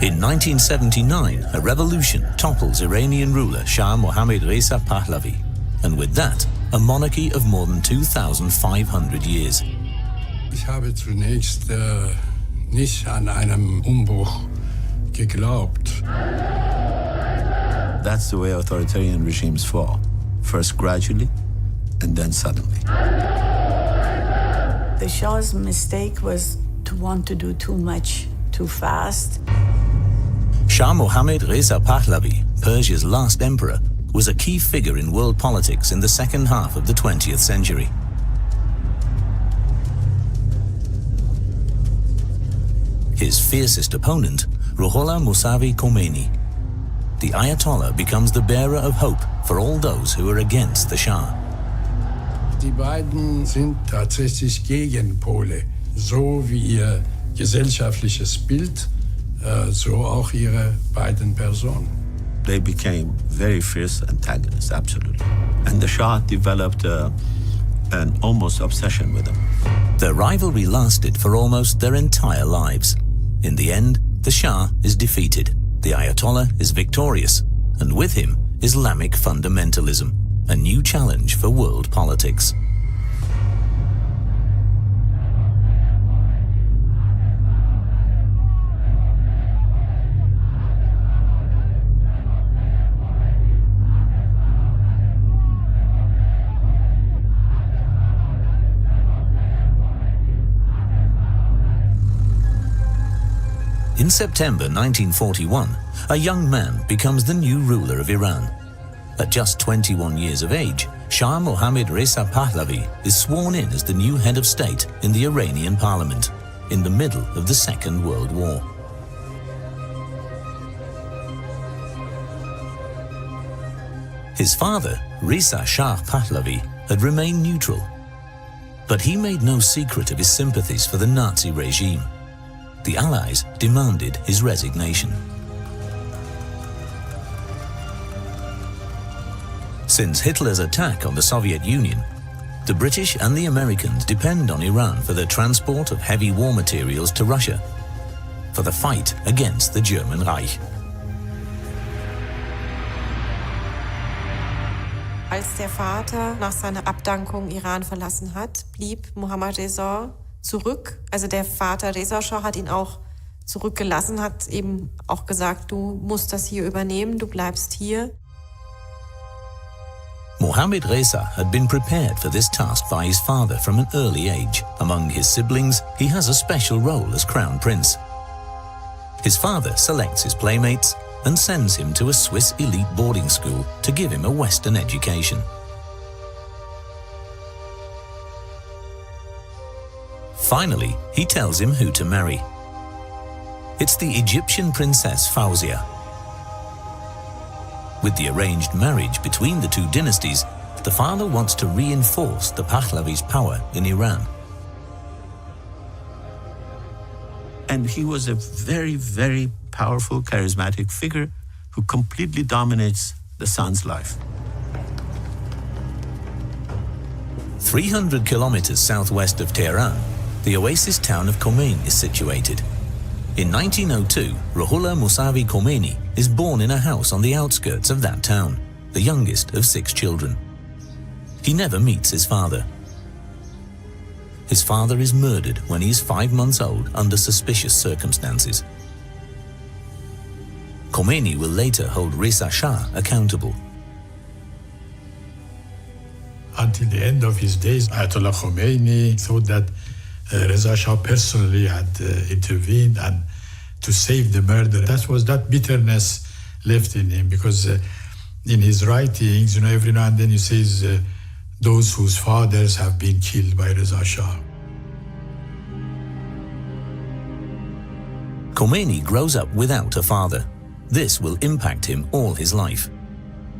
In 1979, a revolution topples Iranian ruler Shah Mohammad Reza Pahlavi, and with that, a monarchy of more than 2,500 years. Ich habe zunächst nicht an einem Umbruch geglaubt. That's the way authoritarian regimes fall. First gradually, and then suddenly. The Shah's mistake was to want to do too much, too fast. Shah Mohammad Reza Pahlavi, Persia's last emperor, was a key figure in world politics in the second half of the 20th century. His fiercest opponent, Ruhollah Mousavi Khomeini. The Ayatollah becomes the bearer of hope for all those who are against the Shah. Die beiden sind tatsächlich Gegenpole, so wie ihr gesellschaftliches Bild, so auch ihre beiden Personen. They became very fierce antagonists, absolutely. And the Shah developed an almost obsession with them. Their rivalry lasted for almost their entire lives. In the end, the Shah is defeated, the Ayatollah is victorious, and with him, Islamic fundamentalism, a new challenge for world politics. In September 1941, a young man becomes the new ruler of Iran. At just 21 years of age, Shah Mohammad Reza Pahlavi is sworn in as the new head of state in the Iranian parliament, in the middle of the Second World War. His father, Reza Shah Pahlavi, had remained neutral, but he made no secret of his sympathies for the Nazi regime. The Allies demanded his resignation. Since Hitler's attack on the Soviet Union, the British and the Americans depend on Iran for the transport of heavy war materials to Russia, for the fight against the German Reich. Als der Vater nach seiner Abdankung Iran verlassen hat, blieb Mohammad Reza zurück. Also der Vater Reza Shah hat ihn auch zurückgelassen, hat eben auch gesagt, du musst das hier übernehmen, du bleibst hier. Mohammad Reza had been prepared for this task by his father from an early age. Among his siblings, he has a special role as crown prince. His father selects his playmates and sends him to a Swiss elite boarding school to give him a Western education. Finally, he tells him who to marry. It's the Egyptian princess Fawzia. With the arranged marriage between the two dynasties, the father wants to reinforce the Pahlavi's power in Iran. And he was a very, very powerful, charismatic figure who completely dominates the son's life. 300 kilometers southwest of Tehran, the oasis town of Khomeini is situated. In 1902, Ruhollah Mousavi Khomeini is born in a house on the outskirts of that town, the youngest of 6 children. He never meets his father. His father is murdered when he is 5 months old under suspicious circumstances. Khomeini will later hold Reza Shah accountable. Until the end of his days, Ayatollah Khomeini thought that Reza Shah personally had intervened and to save the murder. That was that bitterness left in him, because in his writings, every now and then he says those whose fathers have been killed by Reza Shah. Khomeini grows up without a father. This will impact him all his life.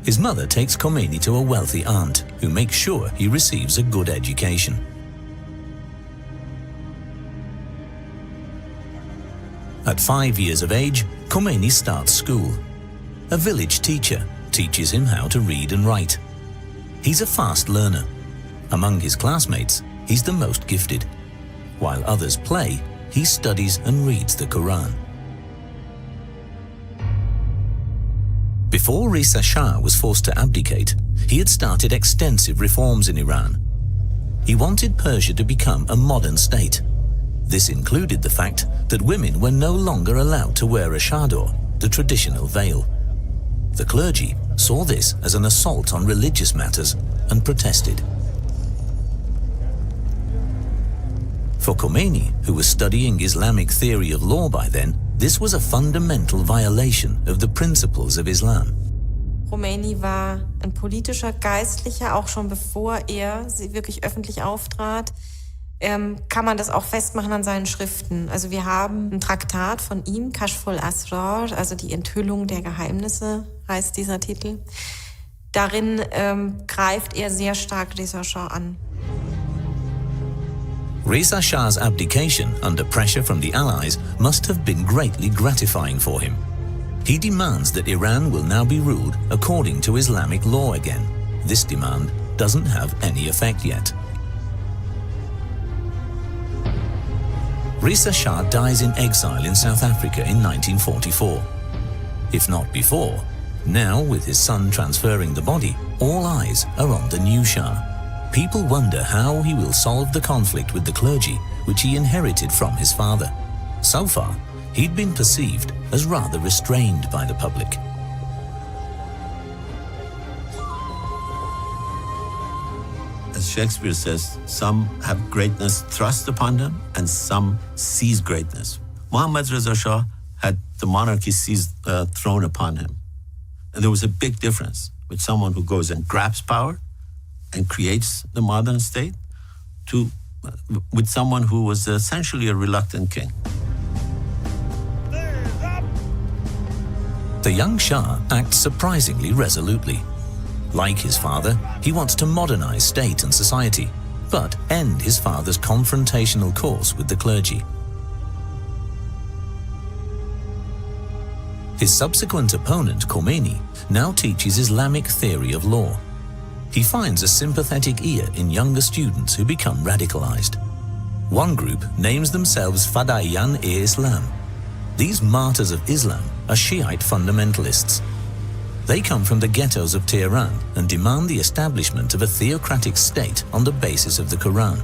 His mother takes Khomeini to a wealthy aunt who makes sure he receives a good education. At 5 years of age, Khomeini starts school. A village teacher teaches him how to read and write. He's a fast learner. Among his classmates, he's the most gifted. While others play, he studies and reads the Quran. Before Reza Shah was forced to abdicate, he had started extensive reforms in Iran. He wanted Persia to become a modern state. This included the fact that women were no longer allowed to wear a chador, the traditional veil. The clergy saw this as an assault on religious matters and protested. For Khomeini, who was studying Islamic theory of law by then, this was a fundamental violation of the principles of Islam. Khomeini war ein politischer Geistlicher, auch schon bevor er wirklich öffentlich auftrat. Kann man das auch festmachen an seinen Schriften. Also wir haben ein Traktat von ihm, Kashf al-Asrar, also die Enthüllung der Geheimnisse heißt dieser Titel. Darin greift er sehr stark Reza Shah an. Reza Shah's abdication under pressure from the Allies must have been greatly gratifying for him. He demands that Iran will now be ruled according to Islamic law again. This demand doesn't have any effect yet. Reza Shah dies in exile in South Africa in 1944. If not before, now with his son transferring the body, all eyes are on the new Shah. People wonder how he will solve the conflict with the clergy, which he inherited from his father. So far, he'd been perceived as rather restrained by the public. As Shakespeare says, some have greatness thrust upon them and some seize greatness. Mohammad Reza Shah had the monarchy thrown upon him. And there was a big difference with someone who goes and grabs power and creates the modern state with someone who was essentially a reluctant king. The young Shah acts surprisingly resolutely. Like his father, he wants to modernize state and society, but end his father's confrontational course with the clergy. His subsequent opponent, Khomeini, now teaches Islamic theory of law. He finds a sympathetic ear in younger students who become radicalized. One group names themselves Fadaiyan-e-Islam. These martyrs of Islam are Shiite fundamentalists. They come from the ghettos of Tehran and demand the establishment of a theocratic state on the basis of the Quran.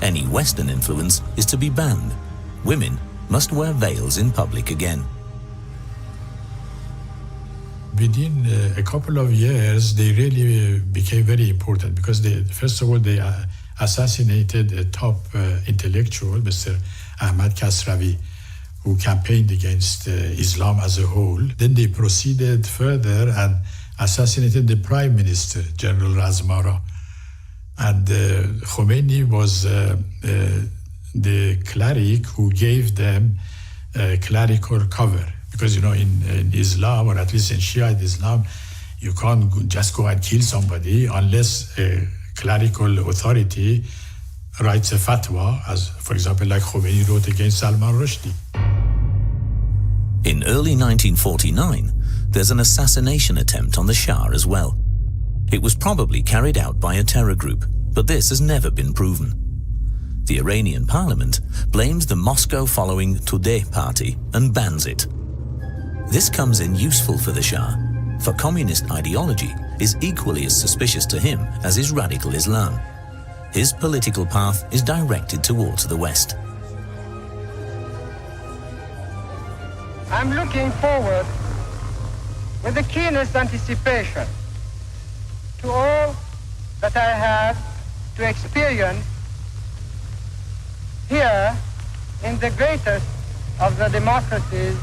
Any Western influence is to be banned. Women must wear veils in public again. Within a couple of years, they really became very important because first of all, they assassinated a top intellectual, Mr. Ahmad Kasravi, who campaigned against Islam as a whole. Then they proceeded further and assassinated the Prime Minister, General Razmara. And Khomeini was the cleric who gave them clerical cover. Because, you know, in Islam, or at least in Shiite Islam, you can't just go and kill somebody unless a clerical authority writes a fatwa, as, for example, like Khomeini wrote against Salman Rushdie. In early 1949, there's an assassination attempt on the Shah as well. It was probably carried out by a terror group, but this has never been proven. The Iranian parliament blames the Moscow-following Tudeh party and bans it. This comes in useful for the Shah, for communist ideology is equally as suspicious to him as is radical Islam. His political path is directed towards the West. I'm looking forward with the keenest anticipation to all that I have to experience here in the greatest of the democracies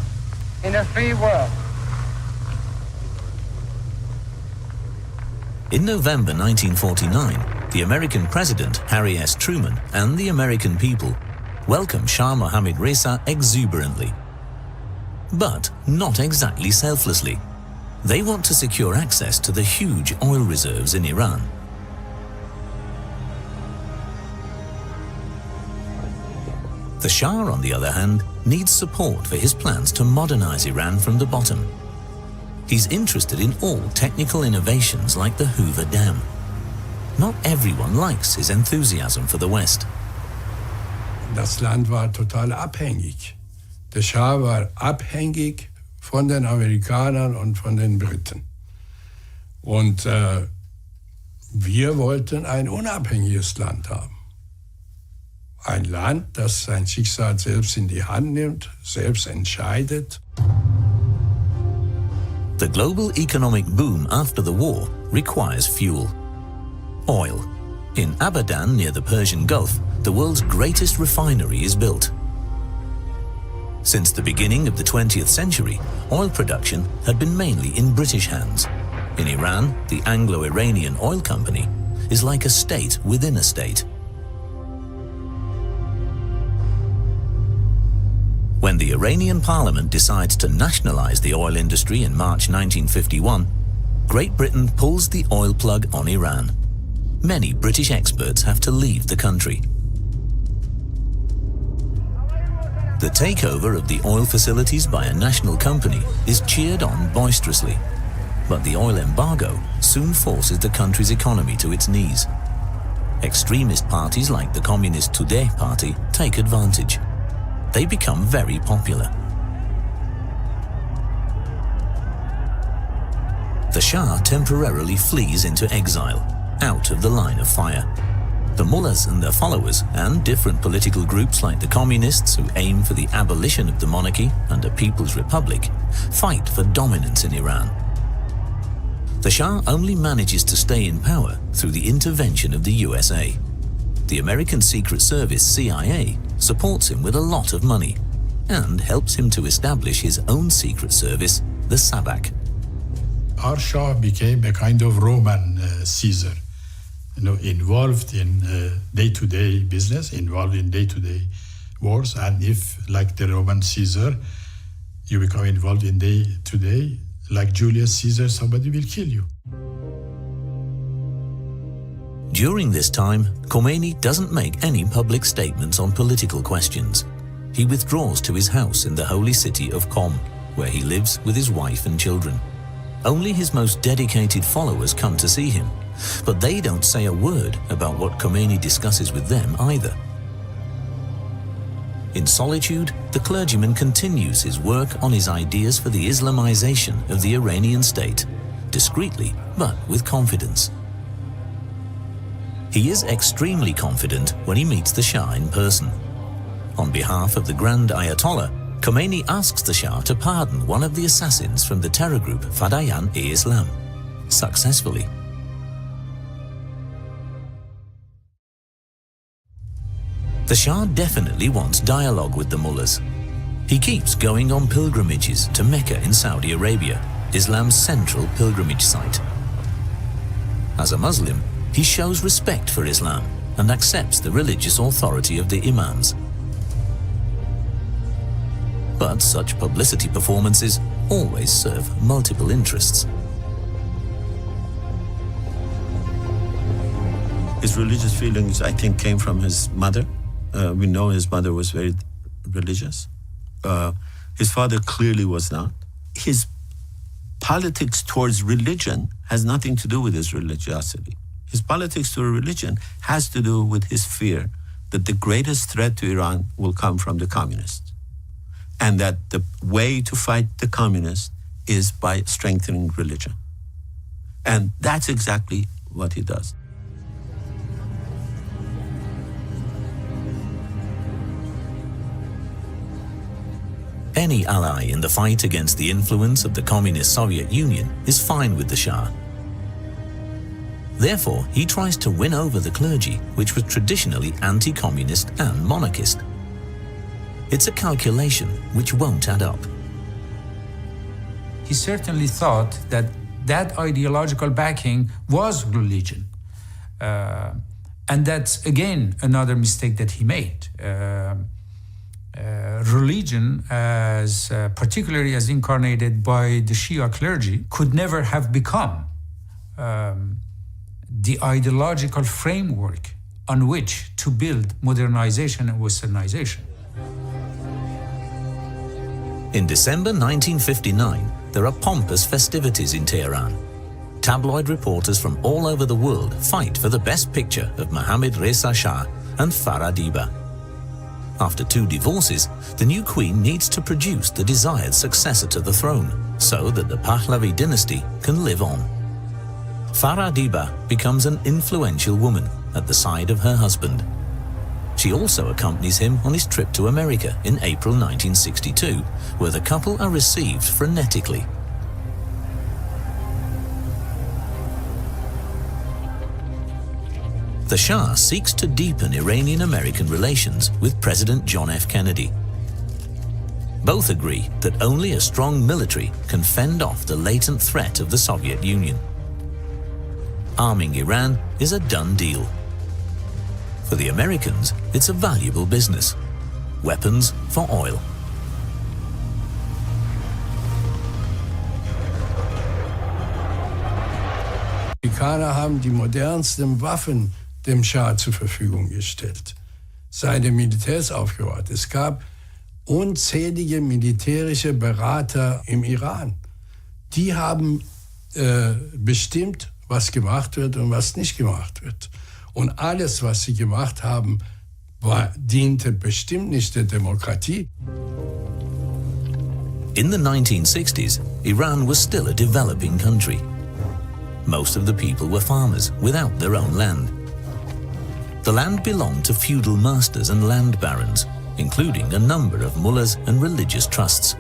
in a free world. In November 1949, the American President Harry S. Truman and the American people welcome Shah Mohammad Reza exuberantly. But not exactly selflessly. They want to secure access to the huge oil reserves in Iran. The Shah, on the other hand, needs support for his plans to modernize Iran from the bottom. He's interested in all technical innovations like the Hoover Dam. Not everyone likes his enthusiasm for the West. Das Land war total abhängig. Der Schah war abhängig von den Amerikanern und von den Briten. Und wir wollten ein unabhängiges Land haben. Ein Land, das sein Schicksal selbst in die Hand nimmt, selbst entscheidet. The global economic boom after the war requires fuel. Oil. In Abadan, near the Persian Gulf, the world's greatest refinery is built. Since the beginning of the 20th century, oil production had been mainly in British hands. In Iran, the Anglo-Iranian Oil Company is like a state within a state. When the Iranian parliament decides to nationalize the oil industry in March 1951, Great Britain pulls the oil plug on Iran. Many British experts have to leave the country. The takeover of the oil facilities by a national company is cheered on boisterously, but the oil embargo soon forces the country's economy to its knees. Extremist parties like the Communist Tudeh party take advantage. They become very popular. The Shah temporarily flees into exile, out of the line of fire. The mullahs and their followers, and different political groups like the communists who aim for the abolition of the monarchy and a people's republic, fight for dominance in Iran. The Shah only manages to stay in power through the intervention of the USA. The American Secret Service, CIA, supports him with a lot of money and helps him to establish his own secret service, the Sabak. Our Shah became a kind of Roman Caesar, involved in day-to-day business, involved in day-to-day wars. And if, like the Roman Caesar, you become involved in day-to-day, like Julius Caesar, somebody will kill you. During this time, Khomeini doesn't make any public statements on political questions. He withdraws to his house in the holy city of Qom, where he lives with his wife and children. Only his most dedicated followers come to see him, but they don't say a word about what Khomeini discusses with them either. In solitude, the clergyman continues his work on his ideas for the Islamization of the Iranian state, discreetly but with confidence. He is extremely confident when he meets the Shah in person. On behalf of the Grand Ayatollah, Khomeini asks the Shah to pardon one of the assassins from the terror group Fadayan-e-Islam, successfully. The Shah definitely wants dialogue with the mullahs. He keeps going on pilgrimages to Mecca in Saudi Arabia, Islam's central pilgrimage site. As a Muslim, he shows respect for Islam and accepts the religious authority of the imams. But such publicity performances always serve multiple interests. His religious feelings, I think, came from his mother. We know his mother was very religious. His father clearly was not. His politics towards religion has nothing to do with his religiosity. His politics to religion has to do with his fear that the greatest threat to Iran will come from the communists, and that the way to fight the communists is by strengthening religion. And that's exactly what he does. Any ally in the fight against the influence of the communist Soviet Union is fine with the Shah. Therefore, he tries to win over the clergy, which was traditionally anti-communist and monarchist. It's a calculation which won't add up. He certainly thought that that ideological backing was religion. And that's, again, another mistake that he made. Religion, particularly as incarnated by the Shia clergy, could never have become the ideological framework on which to build modernization and westernization. In December 1959, there are pompous festivities in Tehran. Tabloid reporters from all over the world fight for the best picture of Mohammad Reza Shah and Farah Diba. After 2 divorces, the new queen needs to produce the desired successor to the throne so that the Pahlavi dynasty can live on. Faradiba becomes an influential woman at the side of her husband. She also accompanies him on his trip to America in April 1962, where the couple are received frenetically. The Shah seeks to deepen Iranian-American relations with President John F. Kennedy. Both agree that only a strong military can fend off the latent threat of the Soviet Union. Arming Iran is a done deal. For the Americans, it's a valuable business. Weapons for oil. Die Amerikaner haben die modernsten Waffen dem Schah zur Verfügung gestellt, seine Militärs aufgebaut. Es gab unzählige militärische Berater im Iran. Die haben bestimmt, was gemacht wird und was nicht gemacht wird. Und alles, was sie gemacht haben, diente bestimmt nicht der Demokratie. In the 1960s, Iran was still a developing country. Most of the people were farmers without their own land. The land belonged to feudal masters and land barons, including a number of mullahs and religious trusts.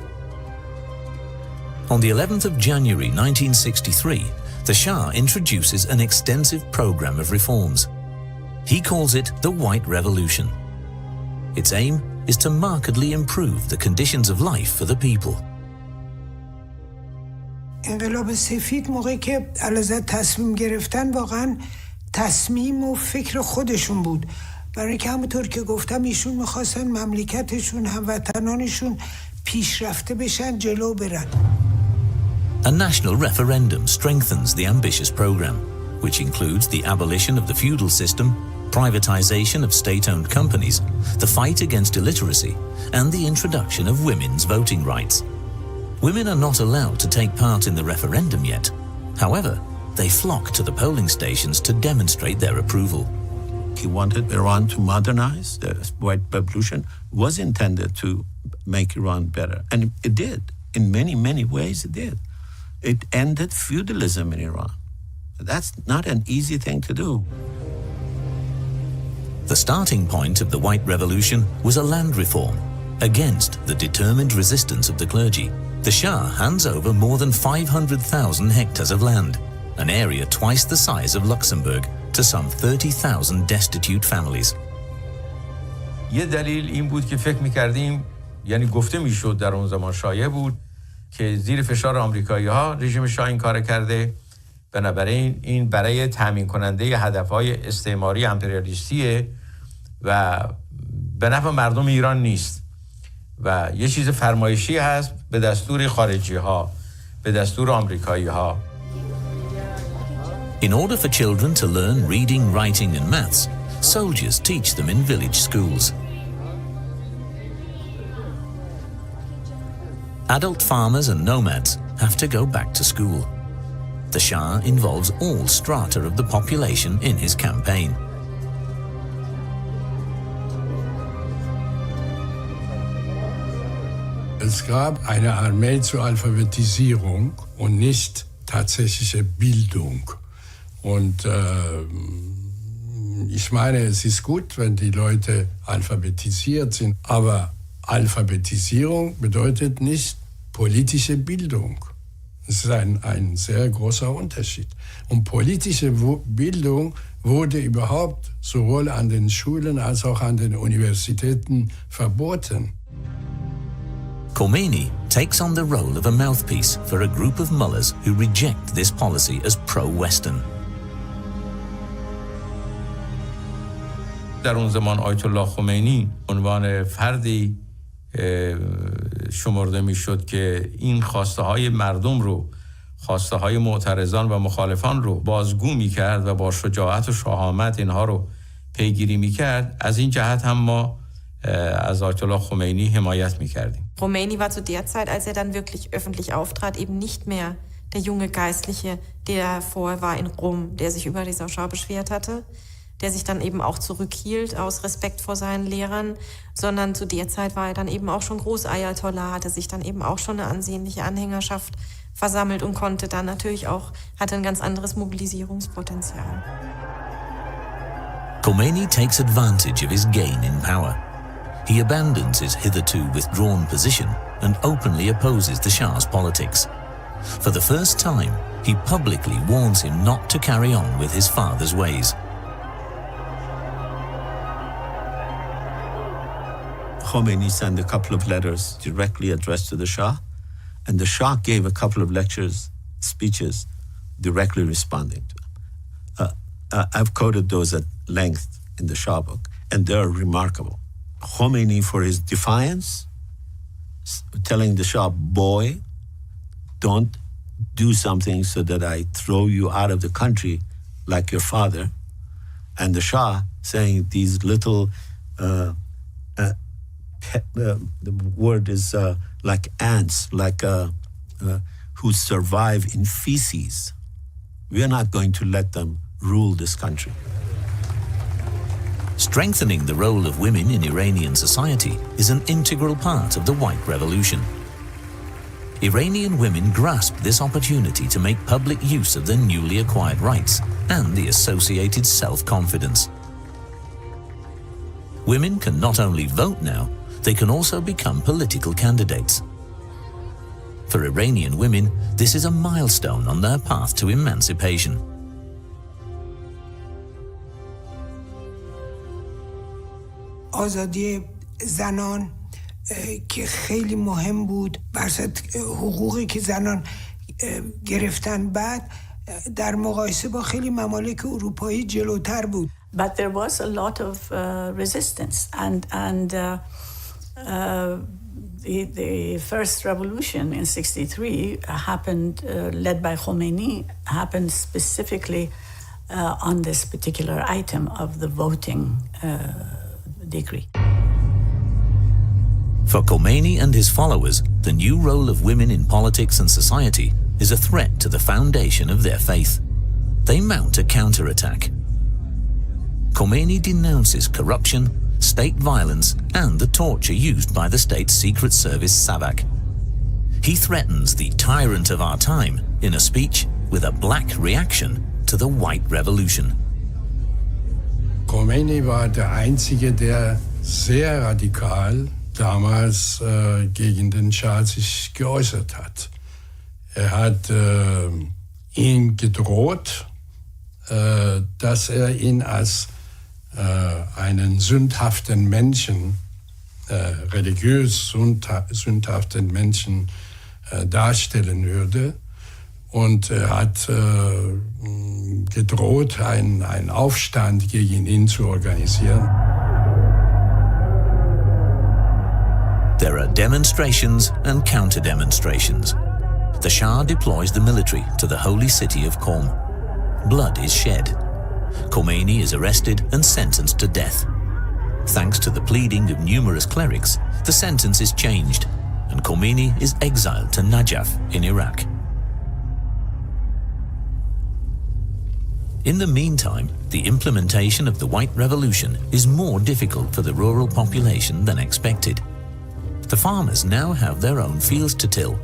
On the 11th of January 1963, the Shah introduces an extensive program of reforms. He calls it the White Revolution. Its aim is to markedly improve the conditions of life for the people. انقلاب سفید موقعی که علیزاده تصمیم گرفتن واقعا تصمیم و فکر خودشون بود، برای که همونطور که گفتم ایشون میخواستن مملکتشون، هموطنانشون پیشرفته بشن، جلو برن. A national referendum strengthens the ambitious program, which includes the abolition of the feudal system, privatization of state-owned companies, the fight against illiteracy, and the introduction of women's voting rights. Women are not allowed to take part in the referendum yet. However, they flock to the polling stations to demonstrate their approval. He wanted Iran to modernize. The White Revolution was intended to make Iran better. And it did. In many, many ways it did. It ended feudalism in Iran. That's not an easy thing to do. The starting point of the White Revolution was a land reform against the determined resistance of the clergy. The Shah hands over more than 500,000 hectares of land, an area twice the size of Luxembourg, to some 30,000 destitute families. یه دلیل این بود که فکر می‌کردیم، یعنی گفته میشد در اون زمان شایع بود که زیر فشار آمریکایی‌ها رژیم شاه این کار کرده، بنابراین این برای تامین کننده هدف‌های استعماری امپریالیستیه و به نفع مردم ایران نیست و یه چیز فرمایشی هست به دستور خارجی‌ها، به دستور آمریکایی‌ها. In order for children to learn reading, writing and maths, soldiers teach them in village schools. Adult farmers and nomads have to go back to school. The Shah involves all strata of the population in his campaign. Es gab eine Armee zur Alphabetisierung und nicht tatsächliche Bildung. Und ich meine, es ist gut, wenn die Leute alphabetisiert sind, aber Alphabetisierung bedeutet nicht politische Bildung. Das ist ein sehr großer Unterschied. Und politische Bildung wurde überhaupt sowohl an den Schulen als auch an den Universitäten verboten. Khomeini takes on the role of a mouthpiece for a group of mullahs who reject this policy as pro-Western. در اون زمان آیت الله خمینی عنوان فردی شمرده میشد که این خواسته های مردم رو، خواسته های معترضان و مخالفان رو بازگو میکرد و با شجاعت و شهامت اینها رو پیگیری میکرد. از این جهت هم ما از آیت الله خمینی حمایت میکردیم. Khomeini war zu der Zeit, als er dann wirklich öffentlich auftrat, eben nicht mehr der junge Geistliche, der vorher war in Rom, der sich über Reza Shah beschwert hatte, der sich dann eben auch zurückhielt aus Respekt vor seinen Lehrern, sondern zu der Zeit war er dann eben auch schon Großayatollah, hatte sich dann eben auch schon eine ansehnliche Anhängerschaft versammelt und konnte dann natürlich auch, hatte ein ganz anderes Mobilisierungspotenzial. Khomeini takes advantage of his gain in power. He abandons his hitherto withdrawn position and openly opposes the Shah's politics. For the first time, he publicly warns him not to carry on with his father's ways. Khomeini sent a couple of letters directly addressed to the Shah, and the Shah gave a couple of speeches directly responding to him. I've quoted those at length in the Shah book, and they're remarkable. Khomeini, for his defiance, telling the Shah, boy, don't do something so that I throw you out of the country like your father. And the Shah saying these little, the word is like ants, like who survive in feces. We are not going to let them rule this country. Strengthening the role of women in Iranian society is an integral part of the White Revolution. Iranian women grasped this opportunity to make public use of their newly acquired rights and the associated self-confidence. Women can not only vote now, they can also become political candidates. For Iranian women, this is a milestone on their path to emancipation. آزادی زنان که خیلی مهم بود، برصد حقوقی که زنان گرفتن بعد در مقایسه با خیلی ممالک اروپایی جلوتر بود. But there was a lot of resistance and the first revolution in 63 happened, led by Khomeini, happened specifically on this particular item of the voting decree. For Khomeini and his followers, the new role of women in politics and society is a threat to the foundation of their faith. They mount a counterattack. Khomeini denounces corruption, state violence, and the torture used by the state's secret service Savak. He threatens the tyrant of our time in a speech with a black reaction to the White Revolution. Khomeini war der Einzige, der sehr radikal damals gegen den Schah sich geäußert hat. Er hat ihn gedroht, dass er ihn als einen sündhaften Menschen, religiös sündhaften Menschen darstellen würde. Und er hat gedroht, einen Aufstand gegen ihn zu organisieren. There are demonstrations and counter-demonstrations. The Shah deploys the military to the holy city of Qom. Blood is shed. Khomeini is arrested and sentenced to death. Thanks to the pleading of numerous clerics, the sentence is changed, and Khomeini is exiled to Najaf in Iraq. In the meantime, the implementation of the White Revolution is more difficult for the rural population than expected. The farmers now have their own fields to till,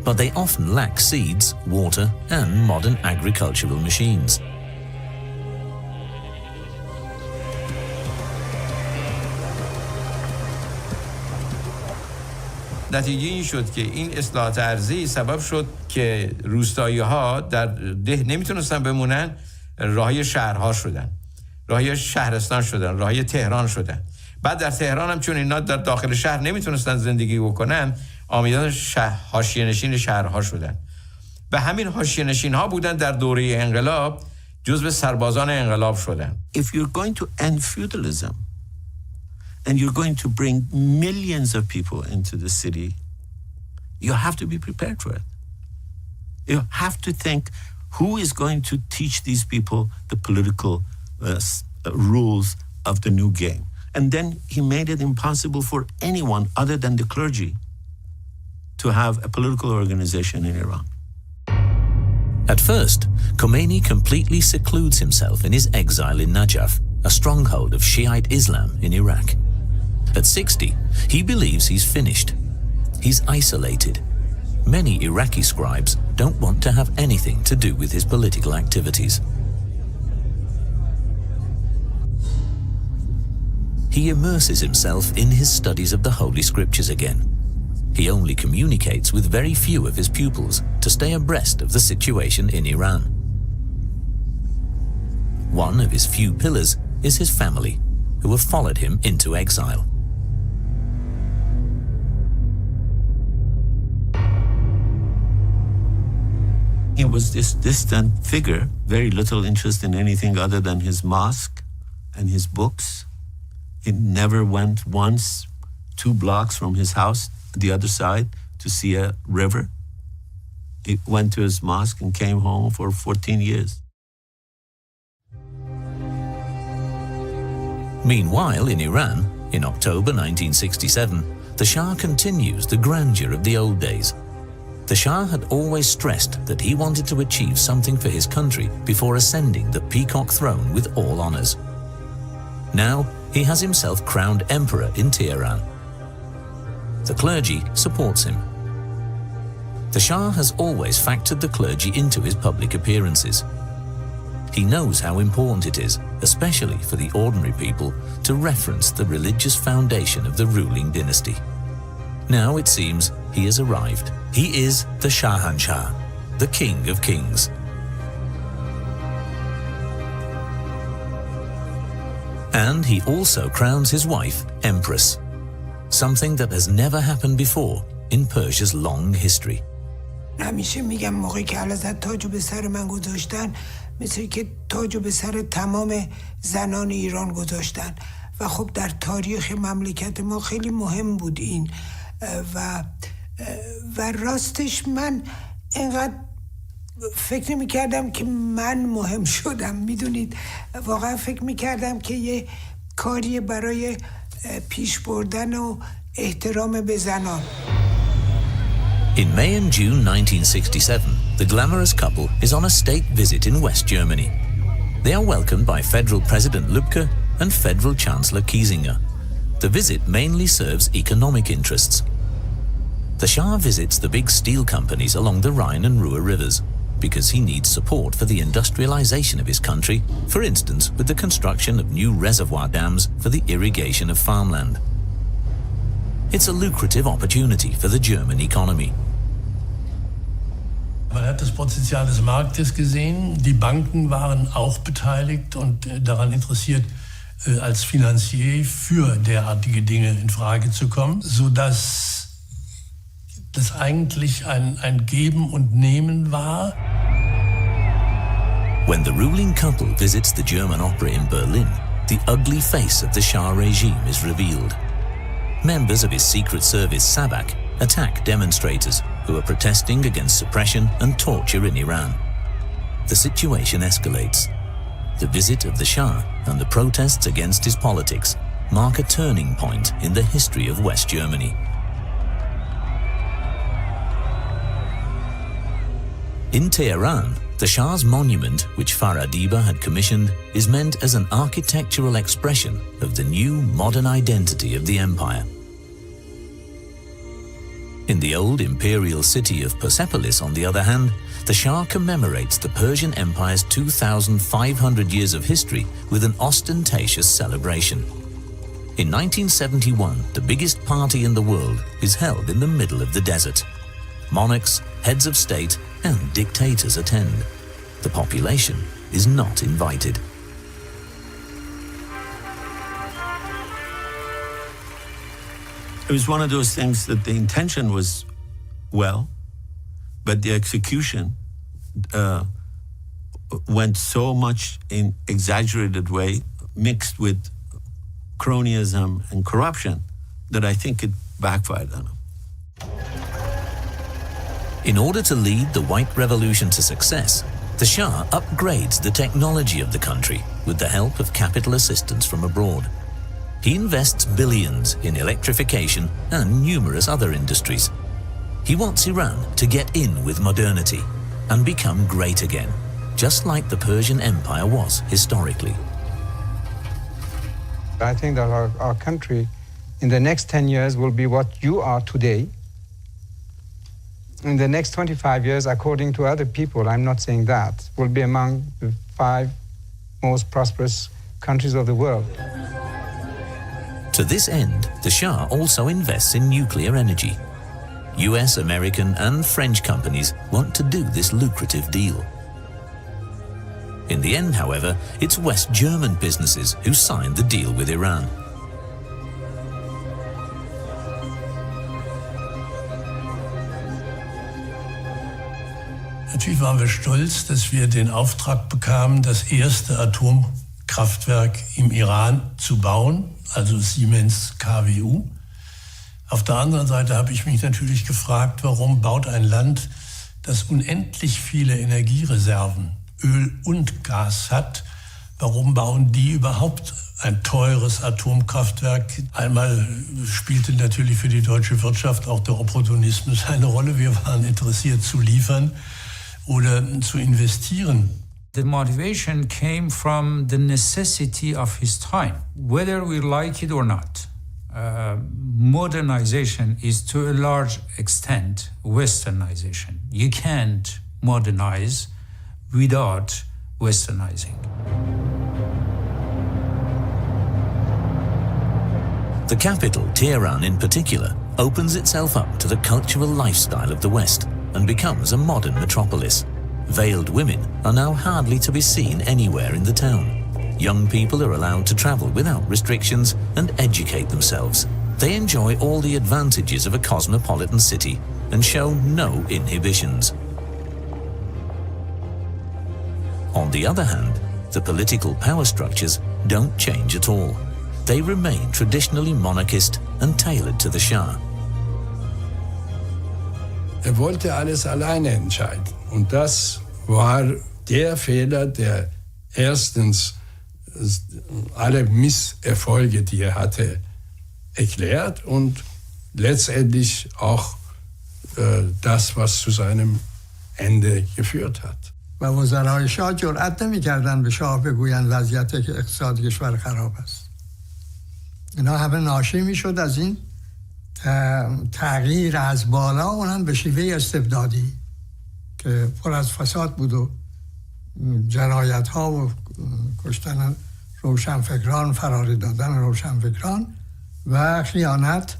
but they often lack seeds, water, and modern agricultural machines. نتیجه این شد که این اصلاحات ارضی سبب شد که روستایی‌ها در ده نمیتونستن بمونن، راهی شهرها شدن، راهی شهرستان شدن، راهی تهران شدن. بعد در تهران هم چون اینا در داخل شهر نمیتونستن زندگی بکنن، آمیان حاشیه‌نشین شهرها شدن. و همین حاشیه‌نشین‌ها بودن در دوره انقلاب جزو سربازان انقلاب شدن. If you're going to end feudalism and you're going to bring millions of people into the city, you have to be prepared for it. You have to think, who is going to teach these people the political rules of the new game? And then he made it impossible for anyone other than the clergy to have a political organization in Iran. At first, Khomeini completely secludes himself in his exile in Najaf a stronghold of Shiite Islam in Iraq. At 60, he believes he's finished. He's isolated. Many Iraqi scribes don't want to have anything to do with his political activities. He immerses himself in his studies of the Holy Scriptures again. He only communicates with very few of his pupils to stay abreast of the situation in Iran. One of his few pillars is his family, who have followed him into exile. He was this distant figure, very little interest in anything other than his mosque and his books. He never went once 2 blocks from his house, the other side, to see a river. He went to his mosque and came home for 14 years. Meanwhile, in Iran, in October 1967, the Shah continues the grandeur of the old days. The Shah had always stressed that he wanted to achieve something for his country before ascending the peacock throne with all honors. Now, he has himself crowned emperor in Tehran. The clergy supports him. The Shah has always factored the clergy into his public appearances. He knows how important it is, especially for the ordinary people, to reference the religious foundation of the ruling dynasty. Now it seems he has arrived. He is the Shahanshah, the King of Kings. And he also crowns his wife Empress, something that has never happened before in Persia's long history. همیشه میگم موقعی که حضرت تاجو به سر من گذاشتن مثل که تاجو به سر تمام زنان ایران گذاشتن و خب در تاریخ مملکت ما خیلی مهم بود این و راستش من اینقدر فکر نمی‌کردم که من مهم شدم. میدونید واقعا فکر می‌کردم که یه کاری برای پیش بردن و احترام به زنان. In May and June 1967, the glamorous couple is on a state visit in West Germany. They are welcomed by Federal President Lübke and Federal Chancellor Kiesinger. The visit mainly serves economic interests. The Shah visits the big steel companies along the Rhine and Ruhr rivers because he needs support for the industrialization of his country, for instance with the construction of new reservoir dams for the irrigation of farmland. It's a lucrative opportunity for the German economy. Man hat das Potenzial des Marktes gesehen. Die Banken waren auch beteiligt und daran interessiert, als Finanzier für derartige Dinge in Frage zu kommen, sodass das eigentlich ein Geben und Nehmen war. When the ruling couple visits the German opera in Berlin, the ugly face of the Shah regime is revealed. Members of his secret service Sabak attack demonstrators who are protesting against suppression and torture in Iran. The situation escalates. The visit of the Shah and the protests against his politics mark a turning point in the history of West Germany. In Tehran, the Shah's monument, which Faradiba had commissioned, is meant as an architectural expression of the new modern identity of the empire. In the old imperial city of Persepolis, on the other hand, the Shah commemorates the Persian Empire's 2,500 years of history with an ostentatious celebration. In 1971, the biggest party in the world is held in the middle of the desert. Monarchs, heads of state, and dictators attend. The population is not invited. It was one of those things that the intention was well, but the execution went so much in exaggerated way, mixed with cronyism and corruption, that I think it backfired on him. In order to lead the White Revolution to success, the Shah upgrades the technology of the country with the help of capital assistance from abroad. He invests billions in electrification and numerous other industries. He wants Iran to get in with modernity and become great again, just like the Persian Empire was historically. I think that our country in the next 10 years will be what you are today. In the next 25 years, according to other people, I'm not saying that, will be among the 5 most prosperous countries of the world. To this end, the Shah also invests in nuclear energy. US, American, and French companies want to do this lucrative deal. In the end, however, it's West German businesses who signed the deal with Iran. Natürlich waren wir stolz, dass wir den Auftrag bekamen, das erste Atomkraftwerk im Iran zu bauen, also Siemens KWU. Auf der anderen Seite habe ich mich natürlich gefragt, warum baut ein Land, das unendlich viele Energiereserven, Öl und Gas hat, warum bauen die überhaupt ein teures Atomkraftwerk? Einmal spielte natürlich für die deutsche Wirtschaft auch der Opportunismus eine Rolle. Wir waren interessiert zu liefern oder zu investieren. The motivation came from the necessity of his time, whether we like it or not. Modernization is to a large extent westernization. You can't modernize without westernizing. The capital, Tehran in particular, opens itself up to the cultural lifestyle of the West and becomes a modern metropolis. Veiled women are now hardly to be seen anywhere in the town. Young people are allowed to travel without restrictions and educate themselves. They enjoy all the advantages of a cosmopolitan city and show no inhibitions. On the other hand, the political power structures don't change at all. They remain traditionally monarchist and tailored to the Shah. Wollte alles alleine entscheiden. Und das war der Fehler, der erstens alle Misserfolge, die hatte, erklärt und letztendlich auch das, was zu seinem Ende geführt hat. و وزرای شاه جرأت نمی‌کردن به شاه بگویند وضعیت اقتصاد کشور خراب است. اینا همه ناشی میشد از این تغییر از بالا، اونم به شیوه استبدادی که پر از فساد بود و جنایت ها و کشتن روشنفکران، فراری دادن روشنفکران و خیانت،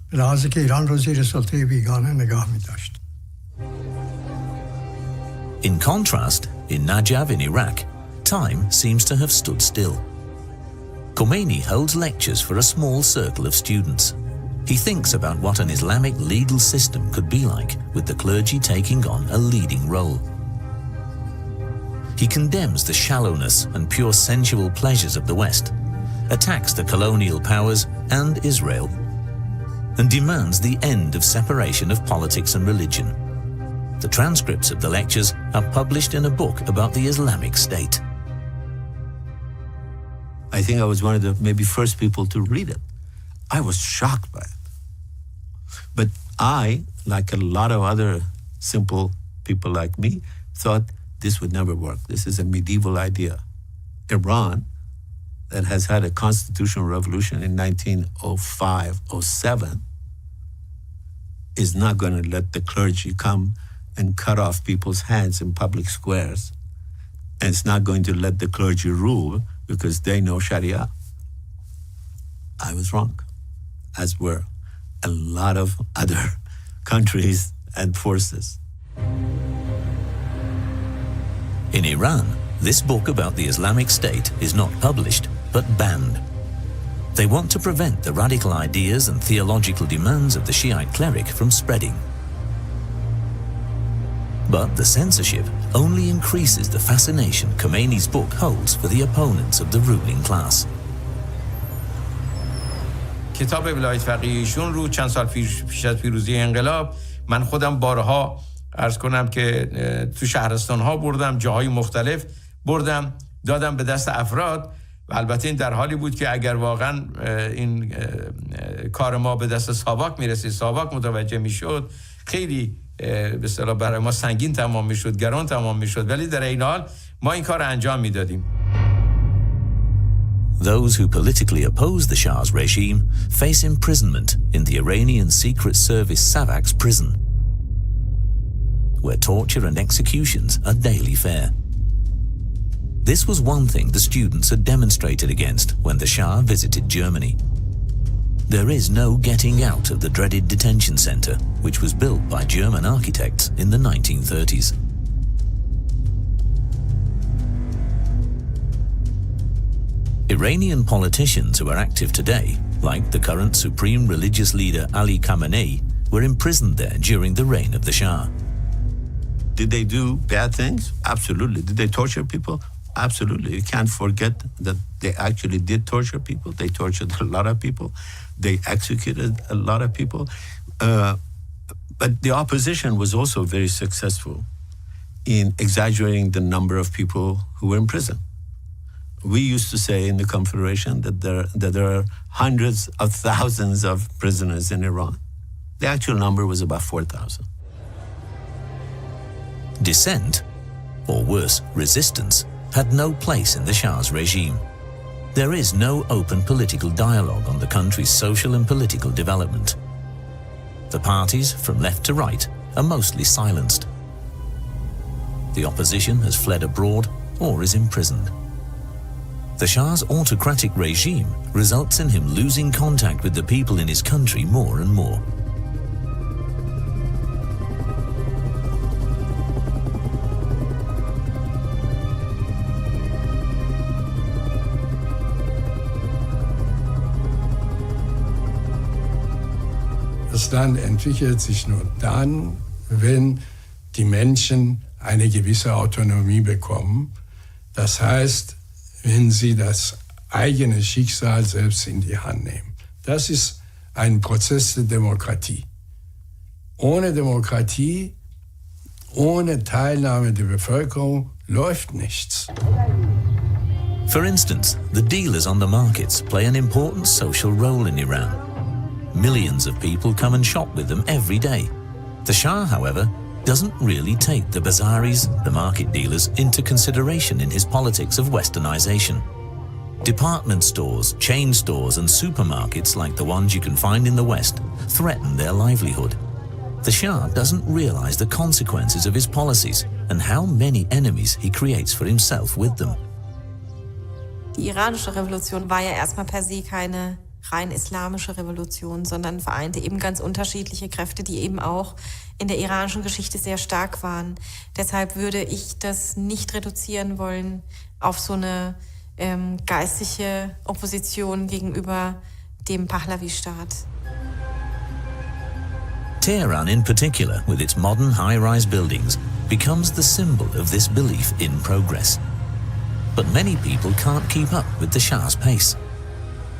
به لحاظی که ایران رو زیر سلطه بیگانه نگاه می داشت. In contrast, in Najaf in Iraq, time seems to have stood still. Khomeini holds lectures for a small circle of students. He thinks about what an Islamic legal system could be like, with the clergy taking on a leading role. He condemns the shallowness and pure sensual pleasures of the West, attacks the colonial powers and Israel, and demands the end of separation of politics and religion. The transcripts of the lectures are published in a book about the Islamic State. I think I was one of the maybe first people to read it. I was shocked by it. But I, like a lot of other simple people like me, thought this would never work. This is a medieval idea. Iran, that has had a constitutional revolution in 1905-07, is not going to let the clergy come and cut off people's hands in public squares. And it's not going to let the clergy rule because they know Sharia. I was wrong, as were a lot of other countries and forces. In Iran, this book about the Islamic State is not published, but banned. They want to prevent the radical ideas and theological demands of the Shiite cleric from spreading. But the censorship only increases the fascination Khomeini's book holds for the opponents of the ruling class. کتاب ولایت فقیه ایشون رو چند سال پیش از پیروزی انقلاب من خودم بارها عرض کنم که تو شهرستان‌ها بردم، جاهای مختلف بردم، دادم به دست افراد و البته این در حالی بود که اگر واقعا این کار ما به دست ساواک میرسید، ساواک متوجه میشد، خیلی به اصطلاح برای ما سنگین تمام میشد، گران تمام میشد، ولی در این حال ما این کار انجام میدادیم. those who politically oppose the Shah's regime face imprisonment in the Iranian Secret Service Savak's prison, where torture and executions are daily fare. This was one thing the students had demonstrated against when the Shah visited Germany. There is no getting out of the dreaded detention center, which was built by German architects in the 1930s. Iranian politicians who are active today, like the current supreme religious leader Ali Khamenei, were imprisoned there during the reign of the Shah. Did they do bad things? Absolutely. Did they torture people? Absolutely. You can't forget that they actually did torture people. They tortured a lot of people. They executed a lot of people. But the opposition was also very successful in exaggerating the number of people who were in prison. We used to say in the Confederation that there are hundreds of thousands of prisoners in Iran. The actual number was about 4,000. Dissent, or worse, resistance, had no place in the Shah's regime. There is no open political dialogue on the country's social and political development. The parties, from left to right, are mostly silenced. The opposition has fled abroad or is imprisoned. The Shah's autocratic regime results in him losing contact with the people in his country more and more. Das Land entwickelt sich nur dann, wenn die Menschen eine gewisse Autonomie bekommen. Das heißt, wenn sie das eigene Schicksal selbst in die Hand nehmen. Das ist ein Prozess der Demokratie. Ohne Demokratie, ohne Teilnahme der Bevölkerung läuft nichts. For instance, the dealers on the markets play an important social role in Iran. Millions of people come and shop with them every day. The Shah, however, doesn't really take the bazaris, the market dealers, into consideration in his politics of westernization. Department stores, chain stores and supermarkets like the ones you can find in the West threaten their livelihood. The Shah doesn't realize the consequences of his policies and how many enemies he creates for himself with them. Die iranische Revolution war ja erstmal per se keine rein islamische Revolution, sondern vereinte eben ganz unterschiedliche Kräfte, die eben auch in der iranischen Geschichte sehr stark waren. Deshalb würde ich das nicht reduzieren wollen auf so eine geistliche Opposition gegenüber dem Pahlavi-Staat. Tehran in particular, with its modern high-rise buildings, becomes the symbol of this belief in progress. But many people can't keep up with the Shah's pace.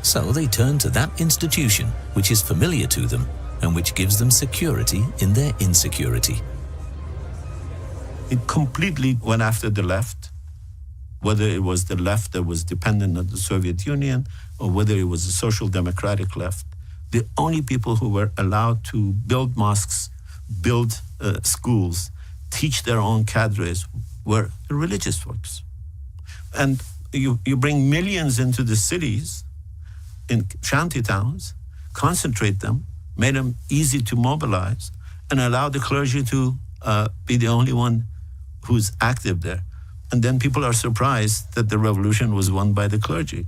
So they turn to that institution which is familiar to them and which gives them security in their insecurity. It completely went after the left, whether it was the left that was dependent on the Soviet Union or whether it was the social democratic left. The only people who were allowed to build mosques, build schools, teach their own cadres were the religious folks. And you bring millions into the cities, in shanty towns, concentrate them, made them easy to mobilize, and allow the clergy to be the only one who's active there. And then people are surprised that the revolution was won by the clergy.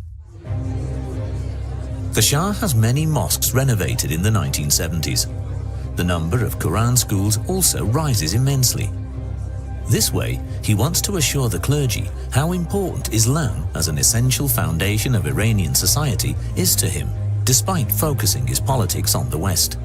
The Shah has many mosques renovated in the 1970s. The number of Quran schools also rises immensely. This way, he wants to assure the clergy how important Islam as an essential foundation of Iranian society is to him, despite focusing his politics on the West.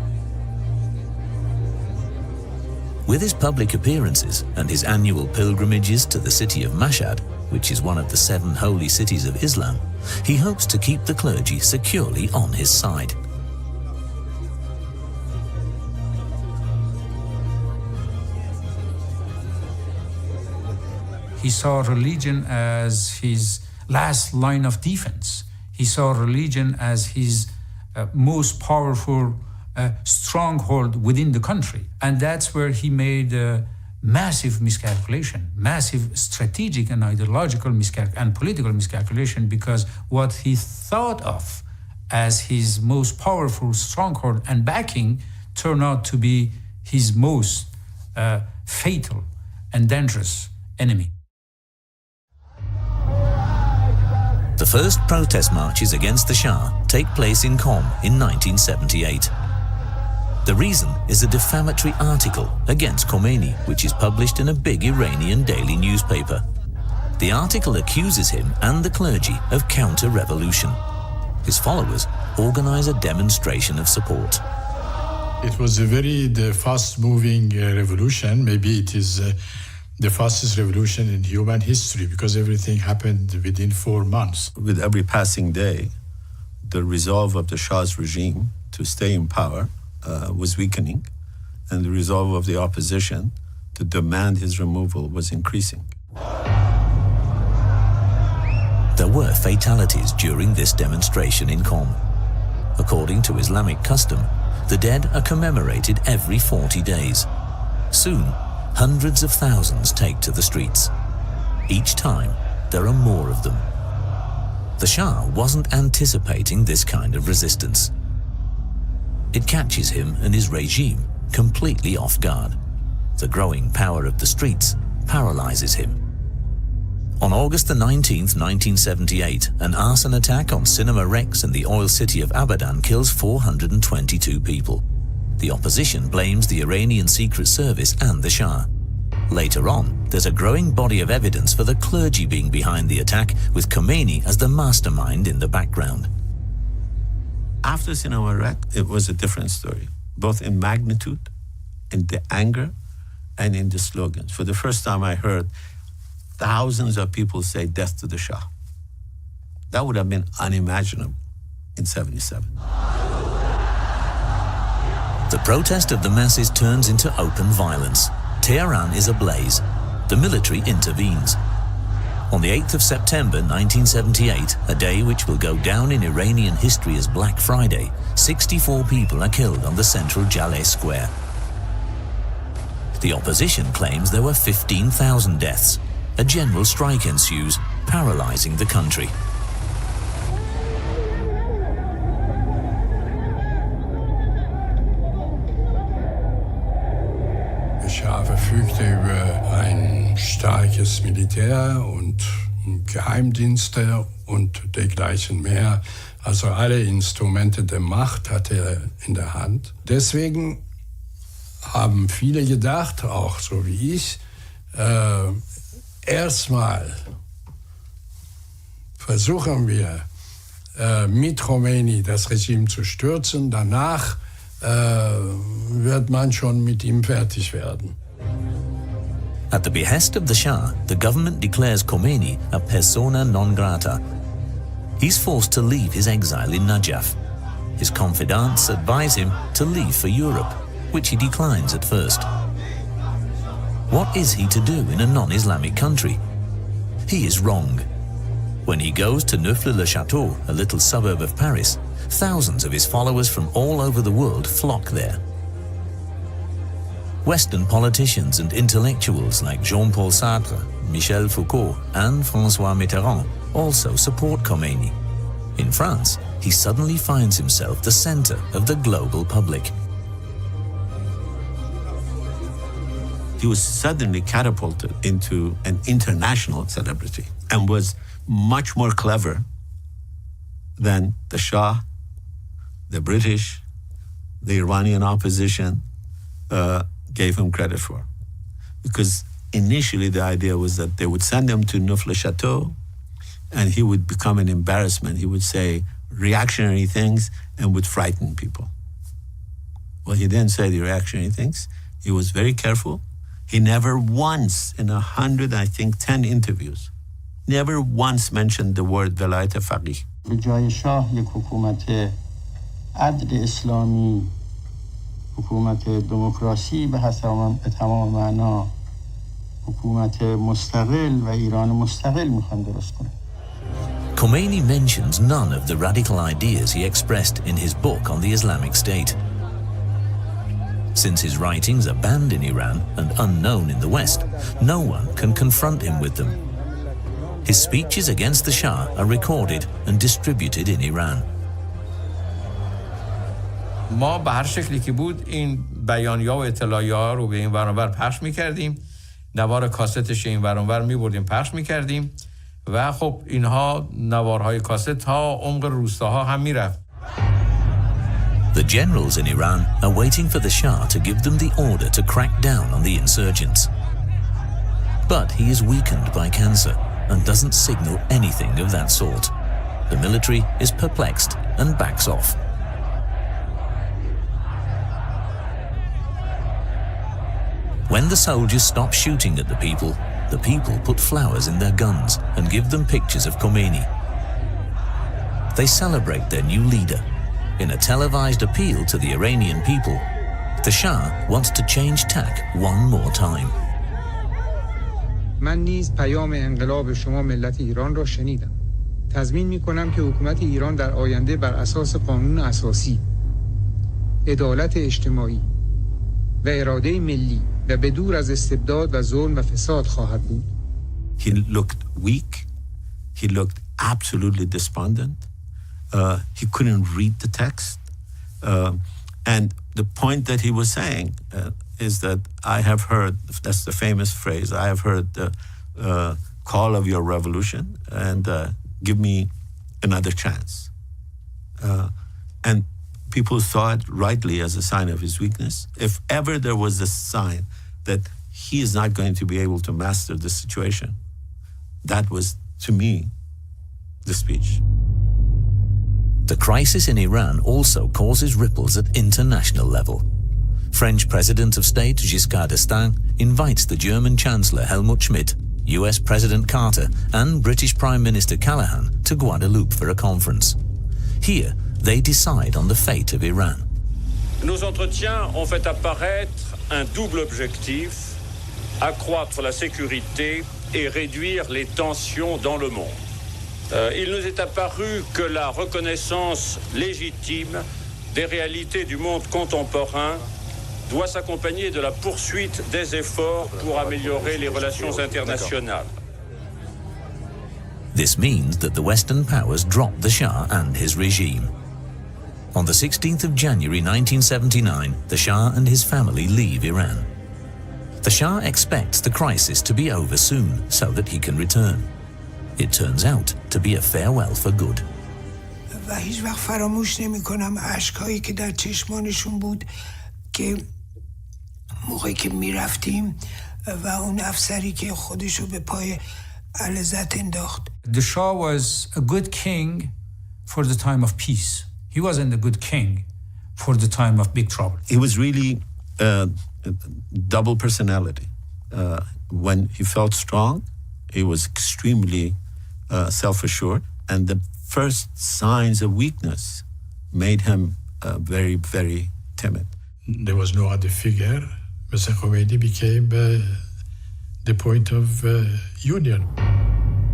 With his public appearances and his annual pilgrimages to the city of Mashhad, which is one of the 7 holy cities of Islam, he hopes to keep the clergy securely on his side. He saw religion as his last line of defense. He saw religion as his most powerful stronghold within the country. And that's where he made massive miscalculation, massive strategic and ideological and political miscalculation, because what he thought of as his most powerful stronghold and backing turned out to be his most fatal and dangerous enemy. The first protest marches against the Shah take place in Qom in 1978. The reason is a defamatory article against Khomeini, which is published in a big Iranian daily newspaper. The article accuses him and the clergy of counter-revolution. His followers organize a demonstration of support. It was the fast-moving revolution. Maybe it is the fastest revolution in human history, because everything happened within 4 months. With every passing day, the resolve of the Shah's regime to stay in power was weakening, and the resolve of the opposition to demand his removal was increasing. There were fatalities during this demonstration in Qom. According to Islamic custom, the dead are commemorated every 40 days. Soon, hundreds of thousands take to the streets. Each time, there are more of them. The Shah wasn't anticipating this kind of resistance. It catches him and his regime completely off guard. The growing power of the streets paralyzes him. On August the 19th, 1978, an arson attack on Cinema Rex in the oil city of Abadan kills 422 people. The opposition blames the Iranian Secret Service and the Shah. Later on, there's a growing body of evidence for the clergy being behind the attack, with Khomeini as the mastermind in the background. After Cinema Rex, it was a different story, both in magnitude, in the anger, and in the slogans. For the first time, I heard thousands of people say death to the Shah. That would have been unimaginable in 77. The protest of the masses turns into open violence. Tehran is ablaze. The military intervenes. On the 8th of September 1978, a day which will go down in Iranian history as Black Friday, 64 people are killed on the central Jaleh Square. The opposition claims there were 15,000 deaths. A general strike ensues, paralyzing the country. Der Schah verfügte über ein starkes Militär und Geheimdienste und dergleichen mehr. Also alle Instrumente der Macht hatte er in der Hand. Deswegen haben viele gedacht, auch so wie ich, erstmal versuchen wir mit Khomeini das Regime zu stürzen, danach wird man schon mit ihm fertig werden. At the behest of the Shah, the government declares Khomeini a persona non grata. He's forced to leave his exile in Najaf. His confidants advise him to leave for Europe, which he declines at first. What is he to do in a non-Islamic country? He is wrong. When he goes to Neauphle-le-Château, a little suburb of Paris, thousands of his followers from all over the world flock there. Western politicians and intellectuals like Jean-Paul Sartre, Michel Foucault, and François Mitterrand also support Khomeini. In France, he suddenly finds himself the center of the global public. He was suddenly catapulted into an international celebrity and was much more clever than the Shah, the British, the Iranian opposition gave him credit for. Because initially the idea was that they would send him to Neauphle-le-Château and he would become an embarrassment. He would say reactionary things and would frighten people. Well, he didn't say the reactionary things. He was very careful. He never once in 10 interviews, never once mentioned the word velayat faqih. به جای شاه یک حکومت عدل اسلامی، حکومت دموکراسی به تمام معنا، حکومت مستقل و ایران مستقل میخوان درست کنه. Khomeini mentions none of the radical ideas he expressed in his book on the Islamic State. Since his writings are banned in Iran and unknown in the West, no one can confront him with them. His speeches against the Shah are recorded and distributed in Iran. ما به هر شکلی که بود این بیانیه‌ها و اطلاعیه‌ها رو به این ور اون ور پخش می‌کردیم، نوار کاستش این ور اون ور می‌بردیم پخش می‌کردیم و خب اینها نوارهای کاست تا عمق روستاها هم می‌رفت. The generals in Iran are waiting for the Shah to give them the order to crack down on the insurgents. But he is weakened by cancer and doesn't signal anything of that sort. The military is perplexed and backs off. When the soldiers stop shooting at the people put flowers in their guns and give them pictures of Khomeini. They celebrate their new leader. In a televised appeal to the Iranian people, the Shah wants to change tack one more time. من نیز پیام انقلاب شما ملت ایران را شنیدم. تضمین می‌کنم که حکومت ایران در آینده بر اساس قانون اساسی، عدالت اجتماعی و اراده ملی و به دور از استبداد و ظلم و فساد خواهد بود. He looked weak. He looked absolutely despondent. He couldn't read the text. And the point that he was saying is that I have heard, that's the famous phrase, I have heard the call of your revolution and give me another chance. And people saw it rightly as a sign of his weakness. If ever there was a sign that he is not going to be able to master the situation, that was, to me, the speech. The crisis in Iran also causes ripples at international level. French President of State Giscard d'Estaing invites the German Chancellor Helmut Schmidt, US President Carter, and British Prime Minister Callaghan to Guadeloupe for a conference. Here, they decide on the fate of Iran. Nos entretiens ont fait apparaître un double objectif, accroître la sécurité et réduire les tensions dans le monde. Il nous est apparu que la reconnaissance légitime des réalités du monde contemporain doit s'accompagner de la poursuite des efforts pour améliorer les relations internationales. This means that the Western powers drop the Shah and his regime. On the 16th of January 1979, the Shah and his family leave Iran. The Shah expects the crisis to be over soon so that he can return. It turns out to be a farewell for good. و هیچ وقت فراموش نمی کنم اشکایی که در چشمانشون بود که موقعی که می رفتیم و اون افسری که خودشو به پای علزت انداخت. The Shah was a good king for the time of peace. He wasn't a good king for the time of big trouble. He was really a double personality. When he felt strong, he was extremely self-assured, and the first signs of weakness made him very, very timid. There was no other figure. Mr. Khomeini became the point of union.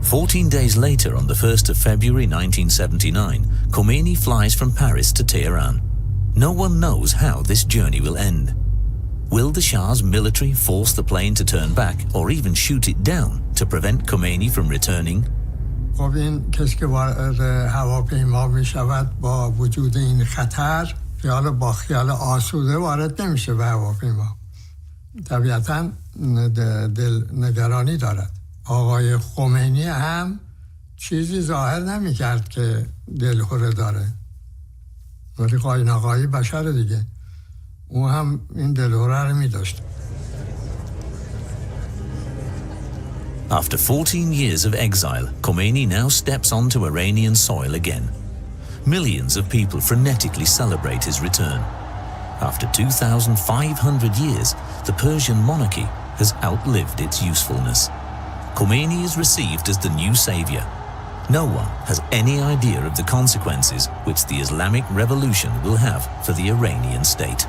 14 days later, on the 1st of February 1979, Khomeini flies from Paris to Tehran. No one knows how this journey will end. Will the Shah's military force the plane to turn back or even shoot it down to prevent Khomeini from returning? خب این کسی که وارد هواپیما می شود با وجود این خطر با خیال آسوده وارد نمیشه به هواپیما. طبیعتاً دل نگرانی دارد. آقای خمینی هم چیزی ظاهر نمی کرد که دلخوره داره. ولی قایناقایی بشر دیگه. او هم این دلخوره رو می داشت. After 14 years of exile, Khomeini now steps onto Iranian soil again. Millions of people frenetically celebrate his return. After 2,500 years, the Persian monarchy has outlived its usefulness. Khomeini is received as the new savior. No one has any idea of the consequences which the Islamic Revolution will have for the Iranian state.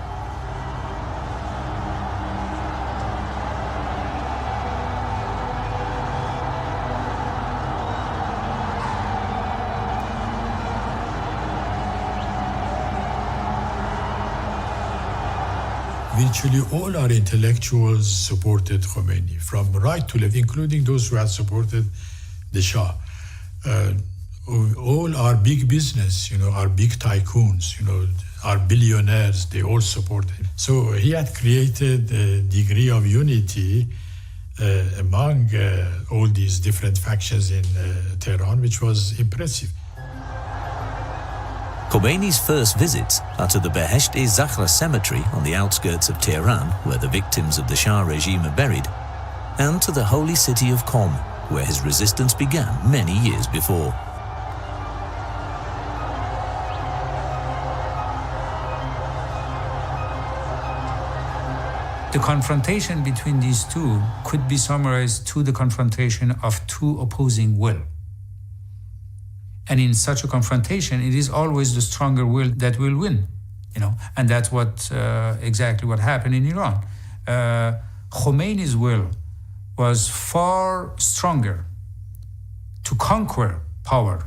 virtually all our intellectuals supported Khomeini, from right to left, including those who had supported the Shah. All our big business, our big tycoons, our billionaires, they all supported him. So he had created a degree of unity among all these different factions in Tehran, which was impressive. Khomeini's first visits are to the Behesht-e-Zahra cemetery on the outskirts of Tehran, where the victims of the Shah regime are buried, and to the holy city of Qom, where his resistance began many years before. The confrontation between these two could be summarized to the confrontation of two opposing will. And in such a confrontation, it is always the stronger will that will win, and that's exactly what happened in Iran. Khomeini's will was far stronger to conquer power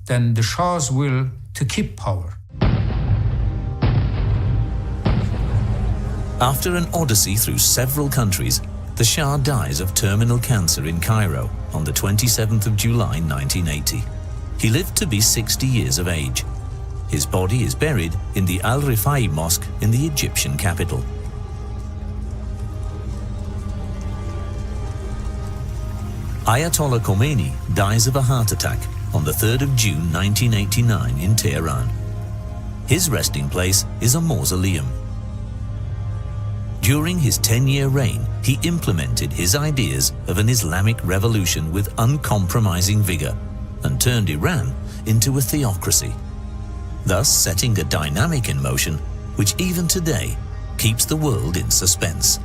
than the Shah's will to keep power. After an odyssey through several countries, the Shah dies of terminal cancer in Cairo on the 27th of July 1980. He lived to be 60 years of age. His body is buried in the Al-Rifai Mosque in the Egyptian capital. Ayatollah Khomeini dies of a heart attack on the 3rd of June 1989 in Tehran. His resting place is a mausoleum. During his 10-year reign, he implemented his ideas of an Islamic revolution with uncompromising vigor and turned Iran into a theocracy, thus setting a dynamic in motion which even today keeps the world in suspense.